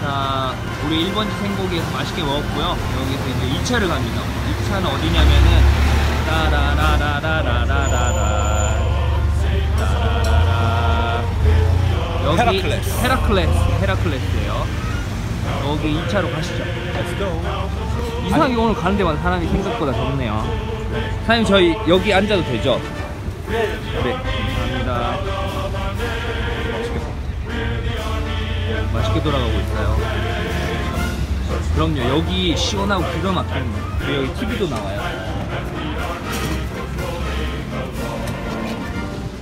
자, 우리 1번지 생고기에서 맛있게 먹었고요. 여기서 이제 2차를 갑니다. 2차는 어디냐면은 따라라라라라라라 여기 헤라클레스예요. 여기 2차로 가시죠. Let's go. 이상하게 오늘 가는 데마다 사람이 생각보다 적네요. 사장님 저희 여기 앉아도 되죠? 네, 감사합니다. 맛있게 돌아가고 있어요. 그럼요, 여기 시원하고 기가 막힙니다. 그리고 여기 TV도 나와요.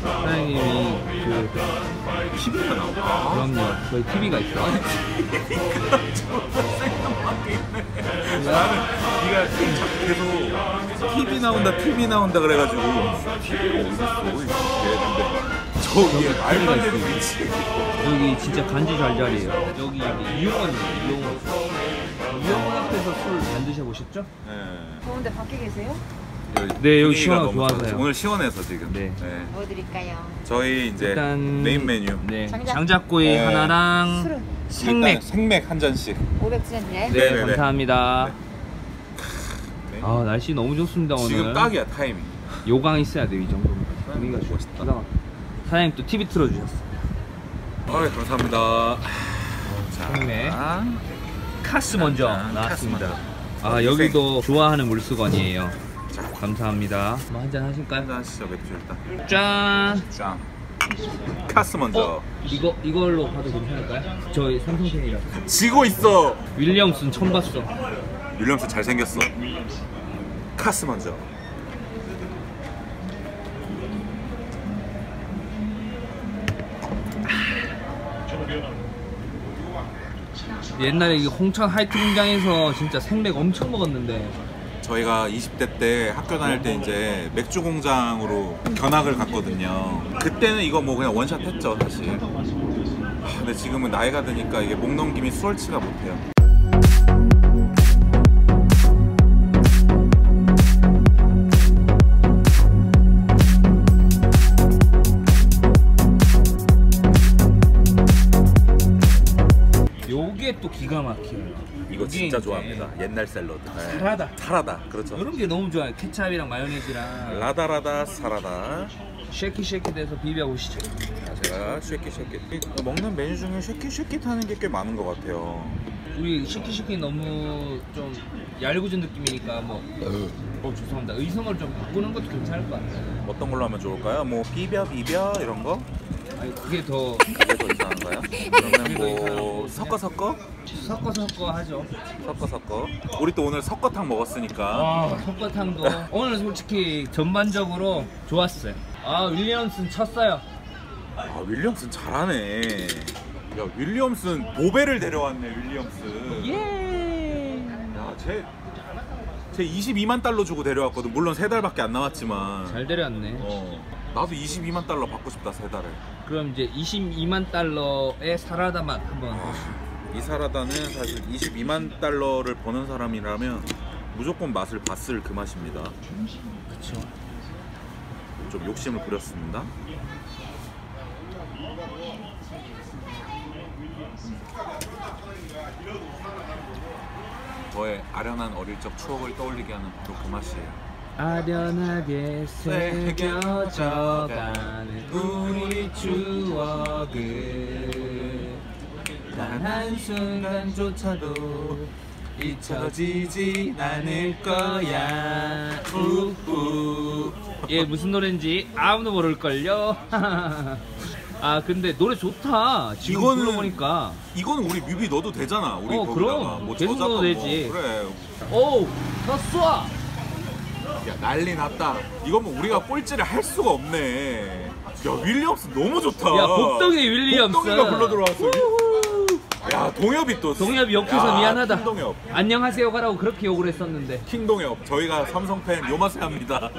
사장님이 TV가 나와. 그럼요, 저희 TV가 있어요. 나는 네가 계속 TV 나온다 그래가지고 TV가 어딨어? 근데 저기 말만 해도 있지. 여기 진짜 간지 잘자리에요. 여기 이용원이에요. 이용원 앞에서 술 안 드셔보셨죠? 네. 더운데 밖에 계세요? 네, 여기 시원하고 좋아서요. 오늘 시원해서 지금. 네. 뭐 드릴까요? 저희 이제 일단 메인 메뉴. 네, 장작. 장작구이 네. 하나랑 술은 생맥. 생맥 한 잔씩. 500cc인데. 네, 네네네. 감사합니다. 네. 아, 날씨 너무 좋습니다 오늘. 지금 딱이야 타이밍. 요강 있어야 돼요, 이 정도면. 분위기가 멋있다. 기가 막혀. 사장님 또 TV 틀어주셨어요. 감사합니다. 생맥. 카스 먼저 나왔습니다. 카스 아, 여기도 좋아하는 물수건이에요. 감사합니다. 뭐 한잔 하실까요? 한잔 하시죠. 맥주 일단. 짠. 짠. 카스 먼저. 이걸로 봐도 괜찮을까요? 저희 삼성팬이라. 지고 있어. 윌리엄슨 처음 봤어. 윌리엄스 잘생겼어. 카스 먼저. 옛날에 이 홍천 하이트 공장에서 진짜 생맥 엄청 먹었는데. 저희가 20대 때 학교 다닐 때 이제 맥주 공장으로 견학을 갔거든요. 그때는 이거 뭐 그냥 원샷 했죠 사실. 근데 지금은 나이가 드니까 이게 목 넘김이 수월치가 못해요. 요게 또 기가 막혀요. 이거 진짜 이제 좋아합니다. 옛날 샐러드. 사라다. 사라다. 그렇죠. 이런 게 너무 좋아요. 케찹이랑 마요네즈랑 라다라다 사라다. 쉐키 돼서 비벼보시죠. 제가 쉐키 먹는 메뉴 중에 쉐키 하는 게 꽤 많은 것 같아요. 우리 쉐키 너무 좀 얄궂은 느낌이니까 뭐 죄송합니다. 의성을 좀 바꾸는 것도 괜찮을 것 같아요. 어떤 걸로 하면 좋을까요? 뭐 비벼 이런 거? 아니 그게 더 이상한가요? 그러면 뭐 섞어 섞어 하죠. 섞어. 우리 또 오늘 섞어탕 먹었으니까. 섞어탕도 오늘 솔직히 전반적으로 좋았어요. 아, 윌리엄슨 쳤어요. 아, 윌리엄슨 잘하네. 야, 윌리엄슨 보배를 데려왔네. 윌리엄슨. 예. 야, 쟤 22만 달러 주고 데려왔거든. 물론 3달밖에 안 남았지만. 잘 데려왔네. 나도 22만 달러 받고 싶다. 3달에. 그럼 이제 22만 달러의 사라다 맛 한번 보시죠. 이 사라다는 사실 22만 달러를 버는 사람이라면 무조건 맛을 봤을 그 맛입니다. 그쵸. 좀 욕심을 부렸습니다. 저의 아련한 어릴 적 추억을 떠올리게 하는 바로 그 맛이에요. 아련하게 새겨져가는 우리 추억을 단 한순간조차도 잊혀지지 않을 거야. 우후. 예, 무슨 노래인지 아무도 모를걸요. 아, 근데 노래 좋다. 지금 이거는- 불러보니까. 이건 우리 뮤비 넣어도 되잖아. 우리 거기다가 그럼. 뭐 계속 저작권 넣어도 되지. 그래. 오, 더 쏴. 야, 난리 났다. 이건 뭐 우리가 꼴찌를 할 수가 없네. 야, 윌리엄슨 너무 좋다. 야, 복덩이 윌리엄슨. 복덩이가 불러 들어왔어. 야, 동엽이 또. 동엽이 욕해서 미안하다. 킹동엽. 안녕하세요 가라고 그렇게 욕을 했었는데. 킹동엽. 저희가 삼성팬 요마세 합니다.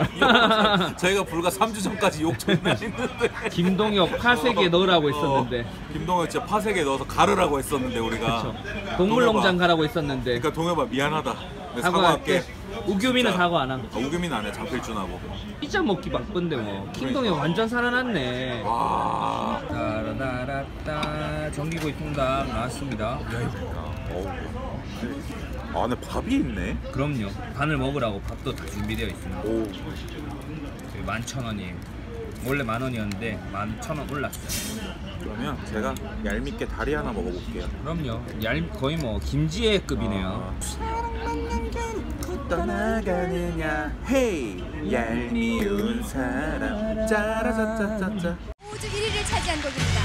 저희가 불과 3주 전까지 욕 존나 했는데. 김동엽 파색에 넣으라고 했었는데. 김동엽 진짜 파색에 넣어서 가르라고 했었는데 우리가. 그쵸. 동물농장 가라고 했었는데. 그러니까 동엽아 미안하다. 내 사과할게. 사과할게. 우규민은 사고 안 함. 우규민 안 해. 장필준하고. 피자 먹기 바쁜데 뭐. 킹동이 완전 살아났네. 와. 따라따라따 전기구이 통닭 나왔습니다. 어우. 아, 근데 밥이 있네. 그럼요. 반을 먹으라고 밥도 다 준비되어 있습니다. 오. 11,000원이에요. 원래 10,000원이었는데 11,000원 올랐어요. 그러면 제가 얄밉게 다리 하나 먹어볼게요. 그럼요. 거의 뭐 김지혜급이네요. 떠나가느냐 헤이 얄미운 사람 짜라짜짜짜짜. 우주 1위를 차지한 곡입니다.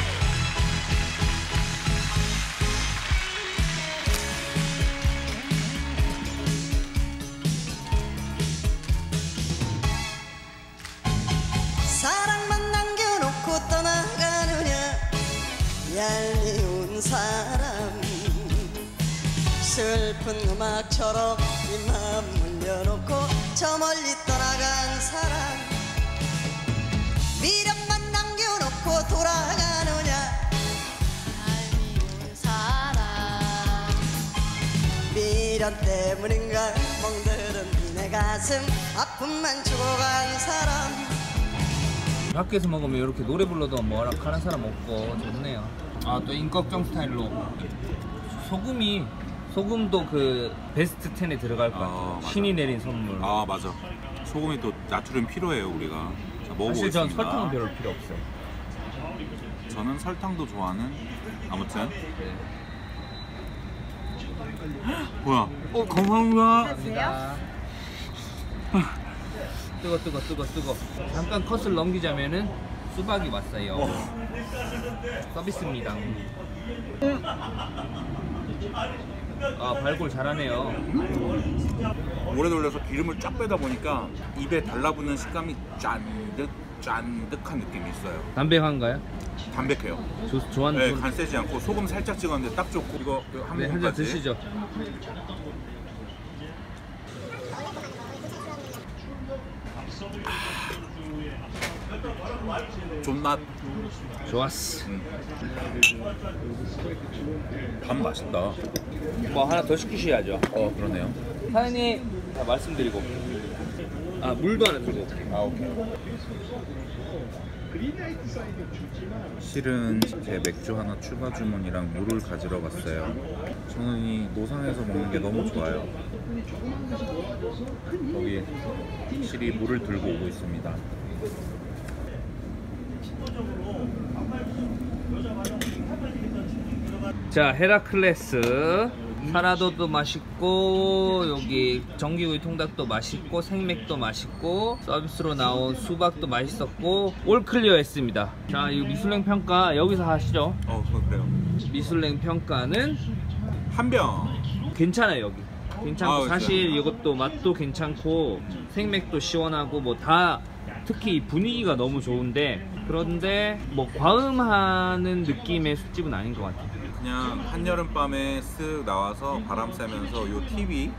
사랑만 남겨놓고 떠나가느냐 얄미운 사람 슬픈 음악처럼 이 마음 물려놓고 저 멀리 떠나간 사람 미련만 남겨놓고 돌아가느냐 얄미운 사람 미련 때문인가 멍들은 내 가슴 아픔만 주고 간 사람 밖에서 먹으면 이렇게 노래 불러도 뭐라 하는 사람 없고 좋네요. 아, 또 인걱정 스타일로 소금도 그 베스트 10에 들어갈 것 같아요. 맞아. 신이 내린 선물. 아, 맞아. 소금이 또 나트륨 필요해요 우리가. 자, 먹어보겠습니다. 사실 전 설탕은 별로 필요 없어요. 저는 설탕도 좋아하는. 아무튼 뭐야? 감사합니다. 안녕하세요. 뜨거. 잠깐 컷을 넘기자면은 수박이 왔어요. 서비스입니다. 아, 발골 잘하네요. 오래 돌려서 기름을 쫙 빼다 보니까 입에 달라붙는 식감이 짠득한 느낌이 있어요. 담백한가요? 담백해요. 좋아하는 네, 분. 간 세지 않고 소금 살짝 찍었는데 딱 좋고. 이거 한 네, 한 잔 모금까지. 드시죠. 존맛. 좋았어. 밥 맛있다. 뭐 하나 더 시키셔야죠. 그러네요. 사장님, 자, 말씀드리고. 아, 물도 하나 들고 올게요. 아, 오케이. 실은 제 맥주 하나 추가 주문이랑 물을 가지러 갔어요. 저는 이 노상에서 먹는 게 너무 좋아요. 거기 실이 물을 들고 오고 있습니다. 자, 헤라클레스 사라도도 맛있고, 여기 전기구이 통닭도 맛있고, 생맥도 맛있고, 서비스로 나온 수박도 맛있었고, 올 클리어 했습니다. 자, 이 미슐랭 평가 여기서 하시죠. 그래요. 미슐랭 평가는 한 병. 괜찮아요. 여기 괜찮고, 아, 사실 이것도 맛도 괜찮고 생맥도 시원하고 뭐 다, 특히 분위기가 너무 좋은데, 그런데 뭐 과음하는 느낌의 술집은 아닌 것 같아요. 그냥 한여름밤에 쓱 나와서 바람 쐬면서 요 TV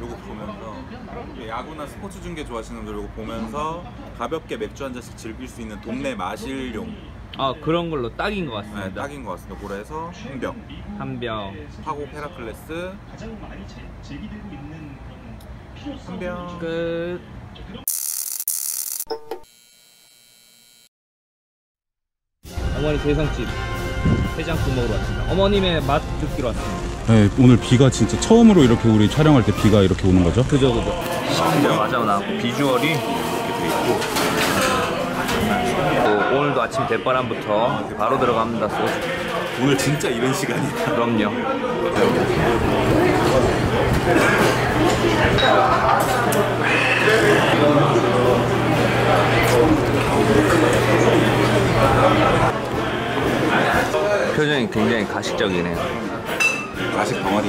요거 보면서, 야구나 스포츠 중계 좋아하시는 분들 요거 보면서 가볍게 맥주 한 잔씩 즐길 수 있는 동네 마실용. 아, 그런 걸로 딱인 것 네, 같습니다. 딱인 것 같습니다. 고래에서 한 병. 한 병. 파고 헤라클레스 한 병. 끝. 어머니 대성집 해장국 먹으러 왔습니다. 어머님의 맛 느끼러 왔습니다. 네, 오늘 비가 진짜 처음으로 이렇게 우리 촬영할 때 비가 이렇게 오는 거죠? 그죠. 맞아, 나왔고 비주얼이 이렇게 돼 있고, 또 오늘도 아침 대바람부터 바로 들어갑니다. 소주. 오늘 진짜 이런 시간이다. 그럼요. 표정이 굉장히 가식적이네요. 가식 덩어리.